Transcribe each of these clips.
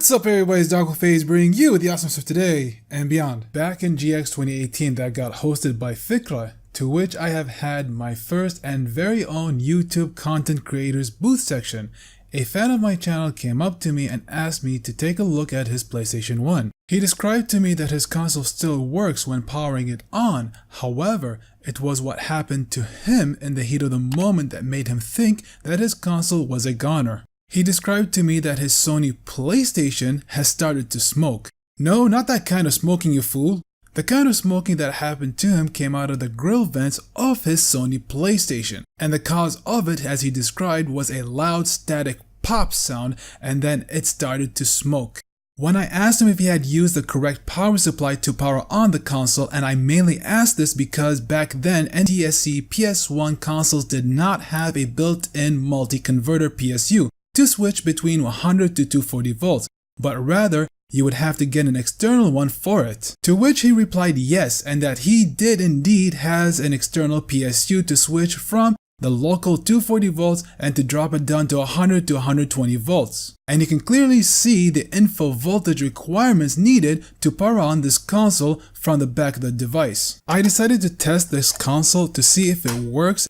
What's up everybody, it's 𝐒𝐨𝐽 bringing you the awesomeness of today and beyond. Back in GX 2018 that got hosted by Fikra, to which I have had my first and very own YouTube content creators booth section. A fan of my channel came up to me and asked me to take a look at his PlayStation 1. He described to me that his console still works when powering it on, however, it was what happened to him in the heat of the moment that made him think that his console was a goner. He described to me that his Sony Playstation has started to smoke. No, not that kind of smoking, you fool. The kind of smoking that happened to him came out of the grill vents of his Sony Playstation. And the cause of it, as he described, was a loud static pop sound, and then it started to smoke. When I asked him if he had used the correct power supply to power on the console, and I mainly asked this because back then NTSC PS1 consoles did not have a built-in multi-converter PSU to switch between 100 to 240 volts, but rather you would have to get an external one for it. To which he replied yes, and that he did indeed has an external PSU to switch from the local 240 volts and to drop it down to 100 to 120 volts. And you can clearly see the info voltage requirements needed to power on this console from the back of the device. I decided to test this console to see if it works,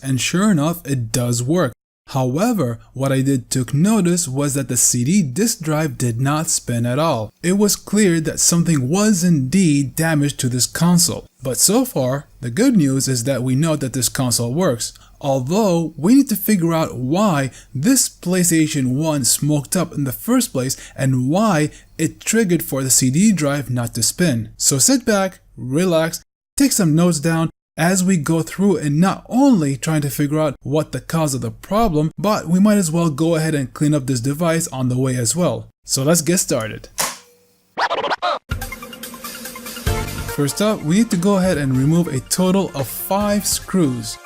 and sure enough it does work. However, what I did took notice was that the CD disk drive did not spin at all. It was clear that something was indeed damaged to this console. But so far, the good news is that we know that this console works. Although, we need to figure out why this PlayStation 1 smoked up in the first place and why it triggered for the CD drive not to spin. So sit back, relax, take some notes down as we go through and not only trying to figure out what the cause of the problem, but we might as well go ahead and clean up this device on the way as well. So let's get started. First up, we need to go ahead and remove a total of 5 screws.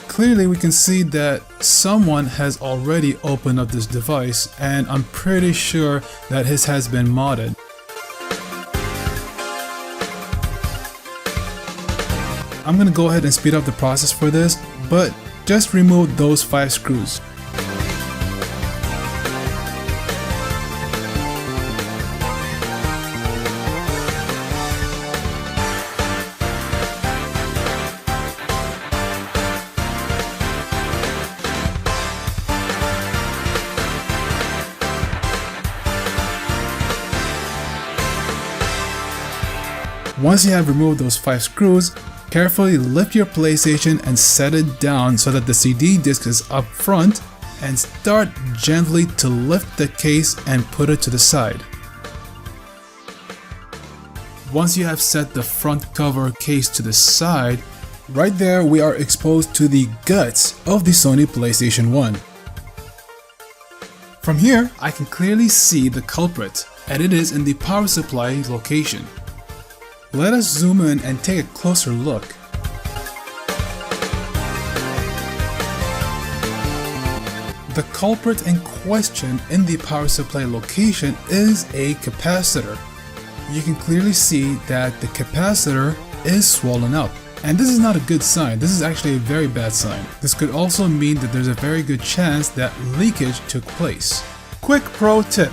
Clearly we can see that someone has already opened up this device, and I'm pretty sure that his has been modded. I'm going to go ahead and speed up the process for this, but just remove those 5 screws. Once you have removed those 5 screws, carefully lift your PlayStation and set it down so that the CD disc is up front, and start gently to lift the case and put it to the side. Once you have set the front cover case to the side, right there we are exposed to the guts of the Sony PlayStation 1. From here I can clearly see the culprit, and it is in the power supply location. Let us zoom in and take a closer look. The culprit in question in the power supply location is a capacitor. You can clearly see that the capacitor is swollen up. And this is not a good sign. This is actually a very bad sign. This could also mean that there's a very good chance that leakage took place. Quick pro tip.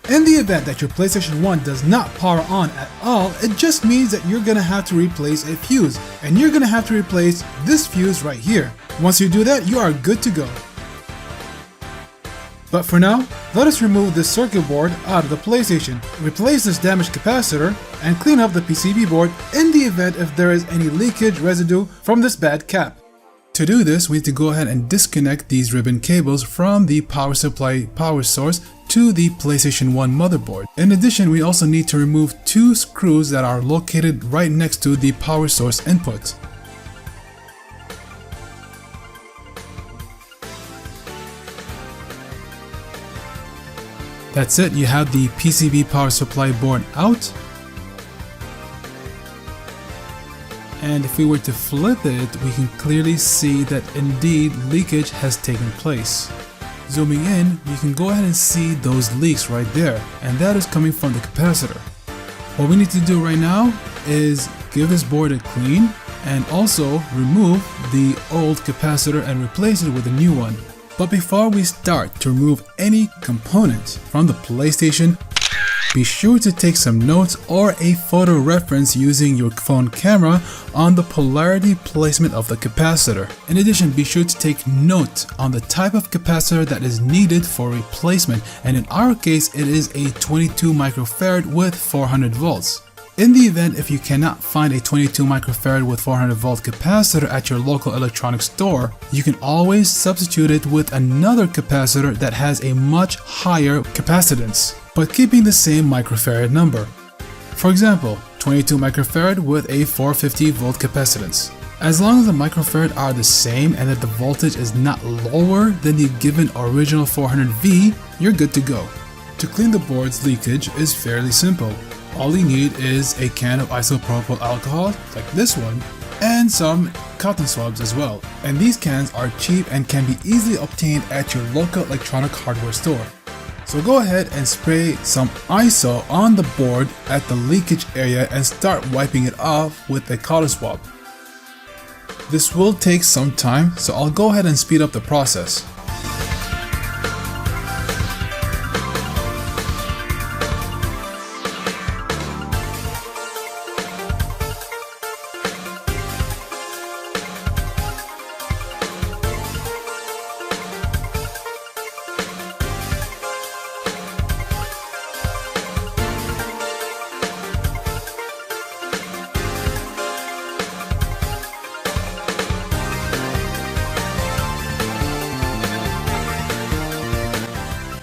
In the event that your PlayStation 1 does not power on at all, it just means that you're gonna have to replace a fuse, and you're gonna have to replace this fuse right here. Once you do that, you are good to go. But for now, let us remove this circuit board out of the PlayStation, replace this damaged capacitor, and clean up the PCB board in the event if there is any leakage residue from this bad cap. To do this, we need to go ahead and disconnect these ribbon cables from the power supply power source to the PlayStation 1 motherboard. In addition, we also need to remove 2 screws that are located right next to the power source input. That's it, you have the PCB power supply board out. And if we were to flip it, we can clearly see that indeed leakage has taken place. Zooming in, you can go ahead and see those leaks right there, and that is coming from the capacitor. What we need to do right now is give this board a clean and also remove the old capacitor and replace it with a new one. But before we start to remove any components from the PlayStation, be sure to take some notes or a photo reference using your phone camera on the polarity placement of the capacitor. In addition, be sure to take note on the type of capacitor that is needed for replacement, and in our case it is a 22 microfarad with 400 volts. In the event if you cannot find a 22 microfarad with 400 volt capacitor at your local electronics store, you can always substitute it with another capacitor that has a much higher capacitance, but keeping the same microfarad number. For example, 22 microfarad with a 450 volt capacitance. As long as the microfarad are the same and that the voltage is not lower than the given original 400V, you're good to go. To clean the board's leakage is fairly simple. All you need is a can of isopropyl alcohol, like this one, and some cotton swabs as well. And these cans are cheap and can be easily obtained at your local electronic hardware store. So go ahead and spray some ISO on the board at the leakage area and start wiping it off with a cotton swab. This will take some time, so I'll go ahead and speed up the process.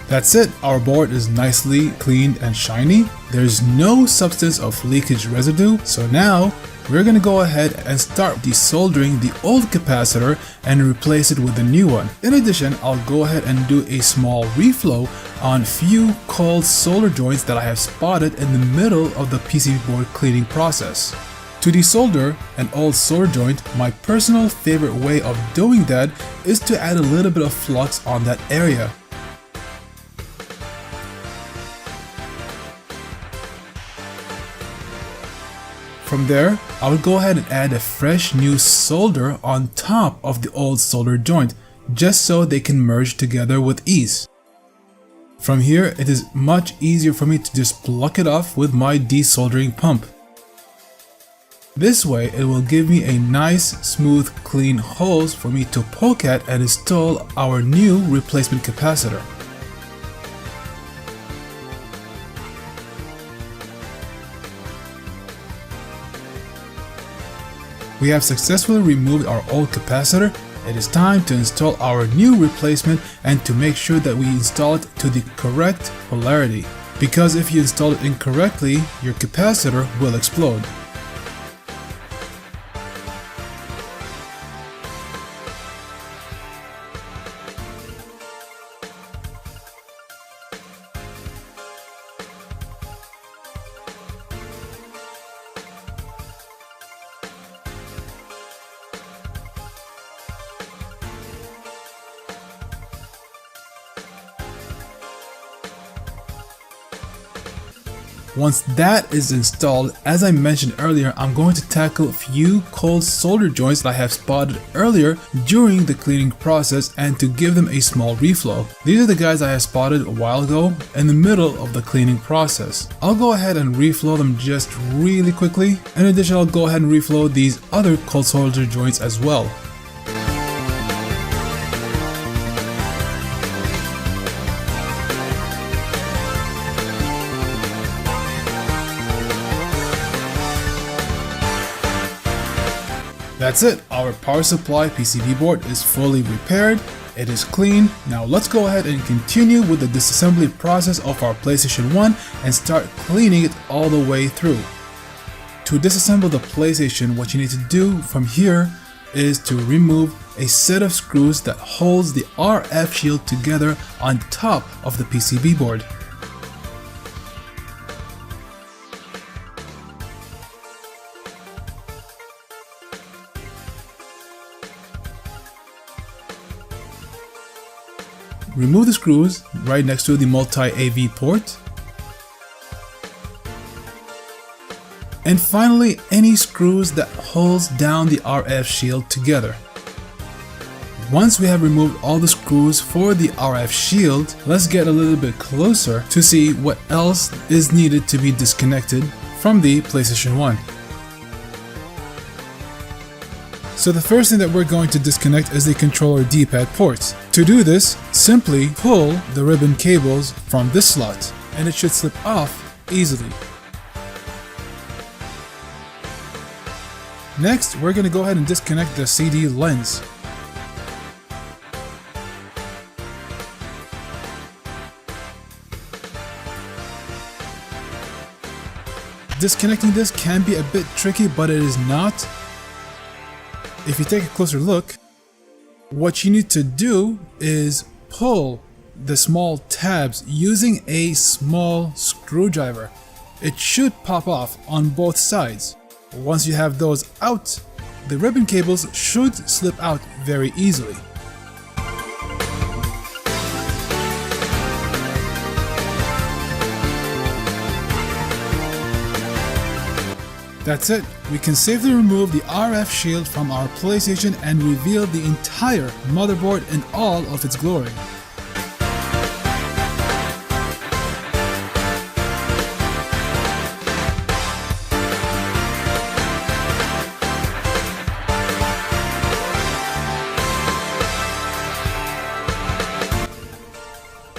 That's it, our board is nicely cleaned and shiny. There's no substance of leakage residue, so now we're gonna go ahead and start desoldering the old capacitor and replace it with a new one. In addition, I'll go ahead and do a small reflow on few cold solder joints that I have spotted in the middle of the PCB board cleaning process. To desolder an old solder joint, my personal favorite way of doing that is to add a little bit of flux on that area. From there, I would go ahead and add a fresh new solder on top of the old solder joint, just so they can merge together with ease. From here, it is much easier for me to just pluck it off with my desoldering pump. This way, it will give me a nice, smooth, clean holes for me to poke at and install our new replacement capacitor. We have successfully removed our old capacitor. It is time to install our new replacement and to make sure that we install it to the correct polarity. Because if you install it incorrectly, your capacitor will explode. Once that is installed, as I mentioned earlier, I'm going to tackle a few cold solder joints that I have spotted earlier during the cleaning process and to give them a small reflow. These are the guys I have spotted a while ago in the middle of the cleaning process. I'll go ahead and reflow them just really quickly. In addition, I'll go ahead and reflow these other cold solder joints as well. That's it, our power supply PCB board is fully repaired, it is clean. Now let's go ahead and continue with the disassembly process of our PlayStation 1 and start cleaning it all the way through. To disassemble the PlayStation, what you need to do from here is to remove a set of screws that holds the RF shield together on top of the PCB board. Remove the screws right next to the multi-AV port. And finally, any screws that holds down the RF shield together. Once we have removed all the screws for the RF shield, let's get a little bit closer to see what else is needed to be disconnected from the PlayStation 1. So the first thing that we're going to disconnect is the controller D-pad ports. To do this, simply pull the ribbon cables from this slot and it should slip off easily. Next, we're going to go ahead and disconnect the CD lens. Disconnecting this can be a bit tricky, but it is not. If you take a closer look, what you need to do is pull the small tabs using a small screwdriver. It should pop off on both sides. Once you have those out, the ribbon cables should slip out very easily. That's it. We can safely remove the RF shield from our PlayStation and reveal the entire motherboard in all of its glory.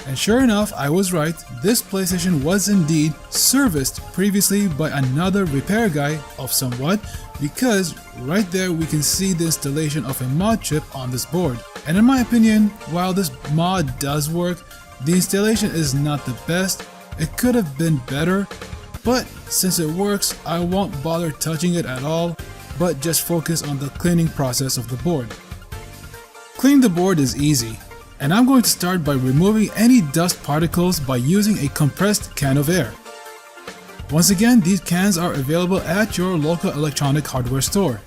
And sure enough, I was right, this PlayStation was indeed serviced previously by another repair guy of somewhat, because right there we can see the installation of a mod chip on this board. And in my opinion, while this mod does work, the installation is not the best. It could have been better, but since it works, I won't bother touching it at all, but just focus on the cleaning process of the board. Cleaning the board is easy. And I'm going to start by removing any dust particles by using a compressed can of air. Once again, these cans are available at your local electronic hardware store.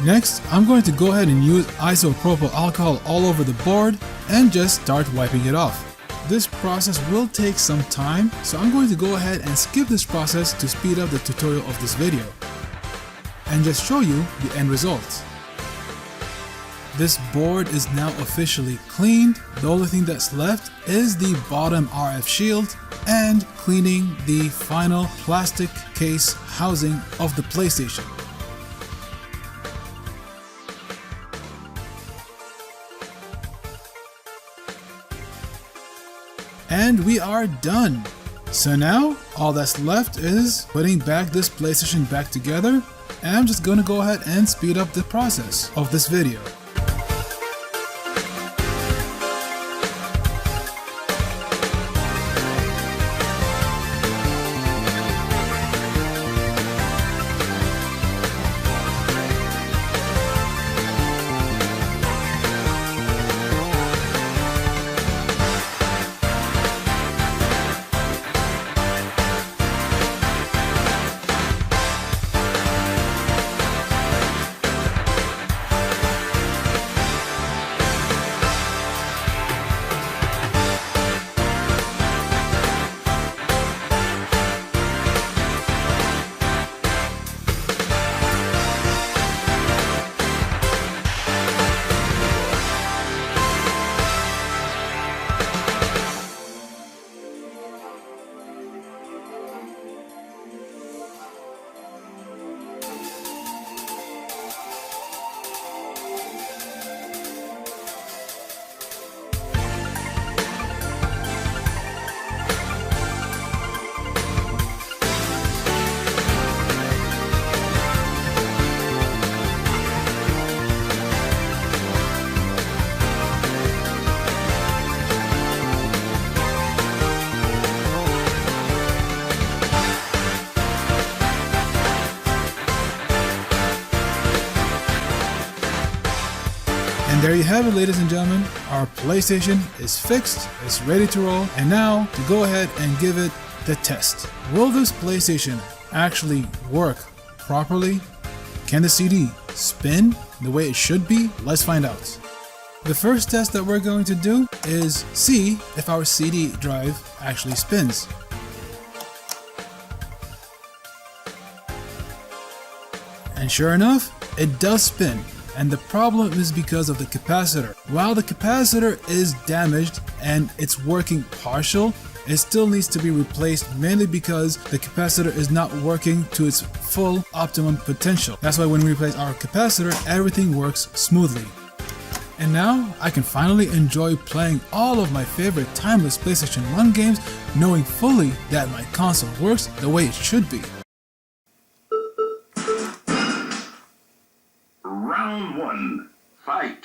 Next, I'm going to go ahead and use isopropyl alcohol all over the board and just start wiping it off. This process will take some time, so I'm going to go ahead and skip this process to speed up the tutorial of this video and just show you the end result. This board is now officially cleaned. The only thing that's left is the bottom RF shield and cleaning the final plastic case housing of the PlayStation. And we are done. So now all that's left is putting back this PlayStation back together, and I'm just gonna go ahead and speed up the process of this video. And there you have it, ladies and gentlemen, our PlayStation is fixed, it's ready to roll, and now to go ahead and give it the test. Will this PlayStation actually work properly? Can the CD spin the way it should be? Let's find out. The first test that we're going to do is see if our CD drive actually spins. And sure enough, it does spin. And the problem is because of the capacitor. While the capacitor is damaged and it's working partial, it still needs to be replaced, mainly because the capacitor is not working to its full optimum potential. That's why when we replace our capacitor, everything works smoothly. And now I can finally enjoy playing all of my favorite timeless PlayStation 1 games, knowing fully that my console works the way it should be. Round 1, fight!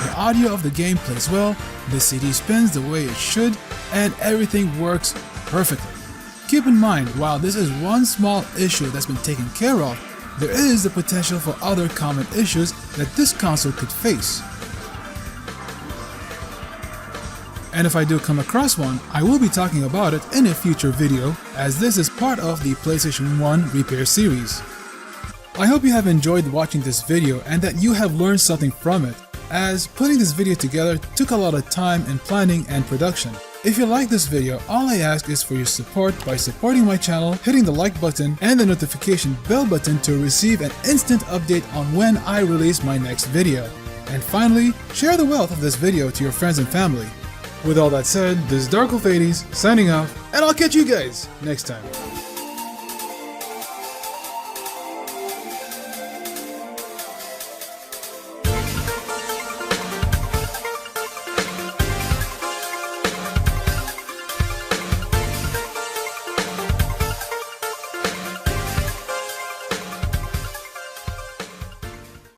The audio of the game plays well, the CD spins the way it should, and everything works perfectly. Keep in mind, while this is one small issue that's been taken care of, there is the potential for other common issues that this console could face. And if I do come across one, I will be talking about it in a future video, as this is part of the PlayStation 1 repair series. I hope you have enjoyed watching this video and that you have learned something from it, as putting this video together took a lot of time in planning and production. If you like this video, all I ask is for your support by supporting my channel, hitting the like button and the notification bell button to receive an instant update on when I release my next video. And finally, share the wealth of this video to your friends and family. With all that said, this is 𝐒𝐶𝐏 𝐂𝐡 signing off, and I'll catch you guys next time.